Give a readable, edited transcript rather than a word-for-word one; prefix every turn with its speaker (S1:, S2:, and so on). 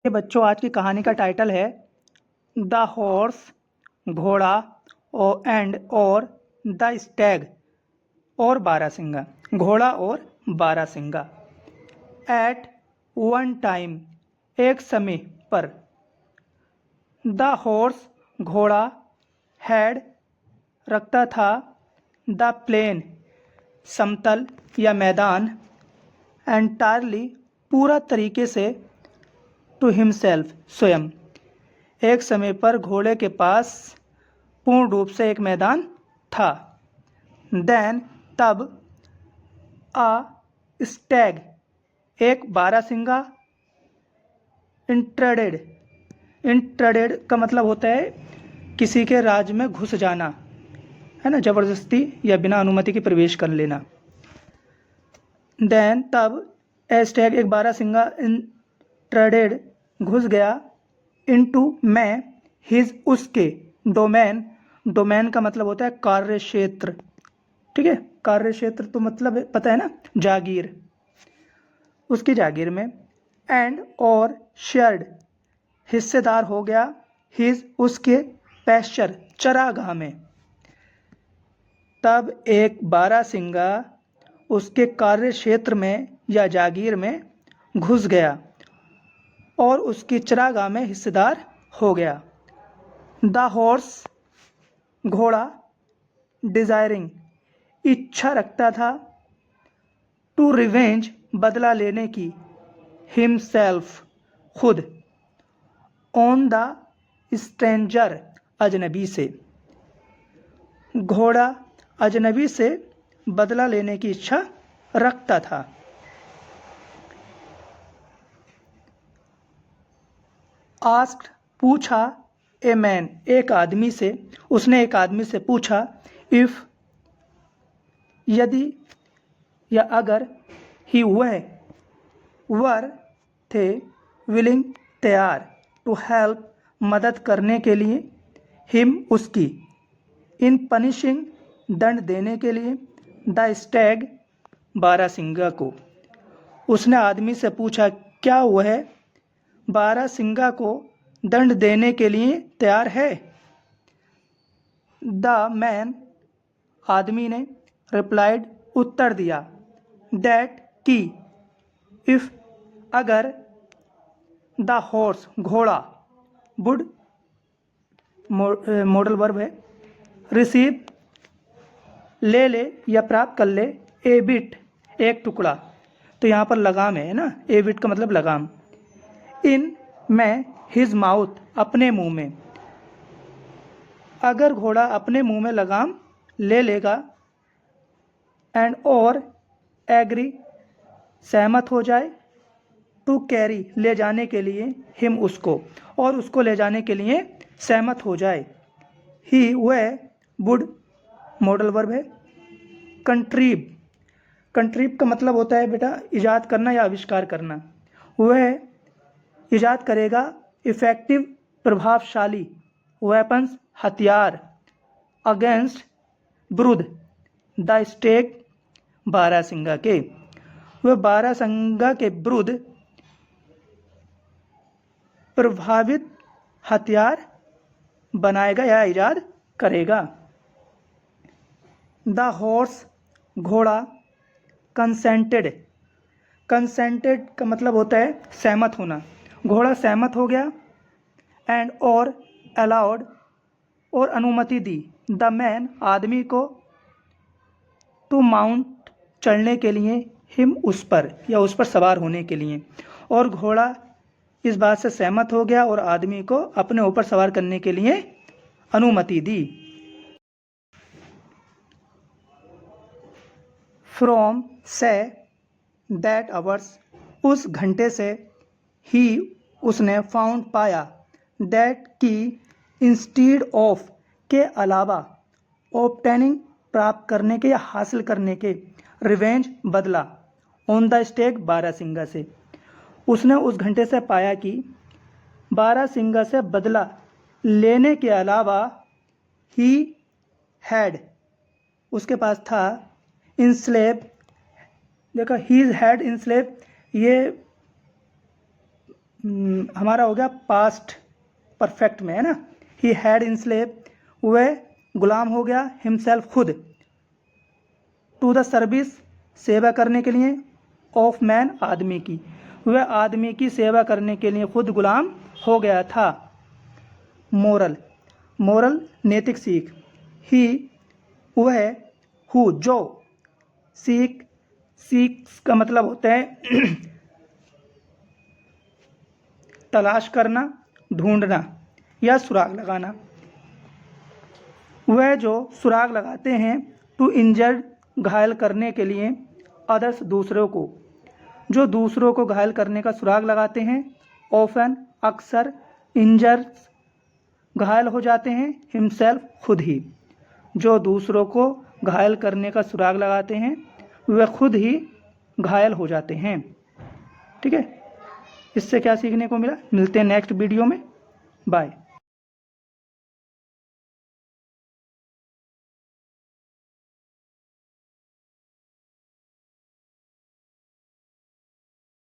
S1: ये बच्चों आज की कहानी का टाइटल है द हॉर्स, घोड़ा और द स्टैग और बारहसिंगा। घोड़ा और बारहसिंगा। एट वन टाइम, एक समय पर, द हॉर्स, घोड़ा, हैड, रखता था, द प्लेन, समतल या मैदान, एंटायरली, पूरा तरीके से, टू हिमसेल्फ, स्वयं। एक समय पर घोड़े के पास पूर्ण रूप से एक मैदान था। देन, तब, अ स्टैग, एक बारहसिंगा, इंट्रेडेड। इंट्रेडेड का मतलब होता है किसी के राज में घुस जाना, है ना, जबरदस्ती या बिना अनुमति के प्रवेश कर लेना। देन, तब, ए स्टैग, एक बारहसिंगा, इंट्रेडेड, घुस गया, इनटू, में, हिज, उसके, डोमेन। डोमेन का मतलब होता है कार्य क्षेत्र। ठीक है, कार्य क्षेत्र तो मतलब पता है ना, जागीर, उसकी जागीर में। एंड, और, शेयर्ड, हिस्सेदार हो गया, हिज, उसके, पैस्चर, चरागाह में। तब एक बारहसिंगा उसके कार्य क्षेत्र में या जागीर में घुस गया और उसकी चरागाह में हिस्सेदार हो गया। द हॉर्स, घोड़ा, डिजायरिंग, इच्छा रखता था, टू रिवेंज, बदला लेने की, हिमसेल्फ, खुद, ऑन द स्ट्रेंजर, अजनबी से। घोड़ा अजनबी से बदला लेने की इच्छा रखता था। आस्क्ड, पूछा, ए मैन, एक आदमी से, उसने एक आदमी से पूछा, इफ, यदि या अगर, ही, वह, वर, थे, विलिंग, तैयार, टू हेल्प, मदद करने के लिए, हिम, उसकी, इन पनिशिंग, दंड देने के लिए, द स्टैग, बारहसिंगा को। उसने आदमी से पूछा क्या वह बारहसिंगा को दंड देने के लिए तैयार है। द मैन, आदमी ने, रिप्लाइड, उत्तर दिया, दैट, की, इफ, अगर, द हॉर्स, घोड़ा, वुड, मॉडल वर्ब है, रिसीव, ले या प्राप्त कर ले, ए बिट, एक टुकड़ा। तो यहाँ पर लगाम है ना, ए बिट का मतलब लगाम। इन, में, हिज माउथ, अपने मुंह में। अगर घोड़ा अपने मुंह में लगाम ले लेगा, एंड, और, एग्री, सहमत हो जाए, टू कैरी, ले जाने के लिए, हिम, उसको, और उसको ले जाने के लिए सहमत हो जाए, ही, वह, वुड, मॉडल वर्ब है, कंट्रीब। कंट्रीब का मतलब होता है बेटा इजाद करना या आविष्कार करना। वह इजाद करेगा, इफेक्टिव, प्रभावशाली, वेपन्स, हथियार, अगेंस्ट, विरुद्ध, द स्टेग, बारहसिंगा के। वह बारहसिंगा के विरुद्ध प्रभावित हथियार बनाएगा या इजाद करेगा। द हॉर्स, घोड़ा, कंसेंटेड। कंसेंटेड का मतलब होता है सहमत होना। घोड़ा सहमत हो गया, एंड, और, अलाउड, और अनुमति दी, द मैन, आदमी को, टू माउंट, चढ़ने के लिए, हिम, उस पर या उस पर सवार होने के लिए। और घोड़ा इस बात से सहमत हो गया और आदमी को अपने ऊपर सवार करने के लिए अनुमति दी। फ्रॉम, से, दैट आवर्स, उस घंटे से, ही, उसने, फाउंड, पाया, दैट, की, इंस्टीड ऑफ, के अलावा, ऑब्टेनिंग, प्राप्त करने के या हासिल करने के, रिवेंज, बदला, ऑन द स्टेग, बारहसिंगा से। उसने उस घंटे से पाया कि बारहसिंगा से बदला लेने के अलावा, ही, हैड, उसके पास था, इंस्लेव, देखा, ही हैड इंस्लेव, ये हमारा हो गया पास्ट परफेक्ट में, है ना। ही हैड इन स्लेव, वह गुलाम हो गया, हिमसेल्फ खुद, टू द सर्विस सेवा करने के लिए, ऑफ मैन आदमी की, वह आदमी की सेवा करने के लिए खुद गुलाम हो गया था। मोरल, मोरल नैतिक सीख, ही वह, हु जो, सीख, सीख का मतलब होता है तलाश करना, ढूंढना या सुराग लगाना। वह जो सुराग लगाते हैं, टू इंजर्ड घायल करने के लिए, अदर्स दूसरों को, जो दूसरों को घायल करने का सुराग लगाते हैं, ऑफन अक्सर, इंजर्स घायल हो जाते हैं, हिमसेल्फ खुद ही, जो दूसरों को घायल करने का सुराग लगाते हैं वह खुद ही घायल हो जाते हैं। ठीक है, इससे क्या सीखने को मिला, मिलते हैं नेक्स्ट वीडियो में, बाय।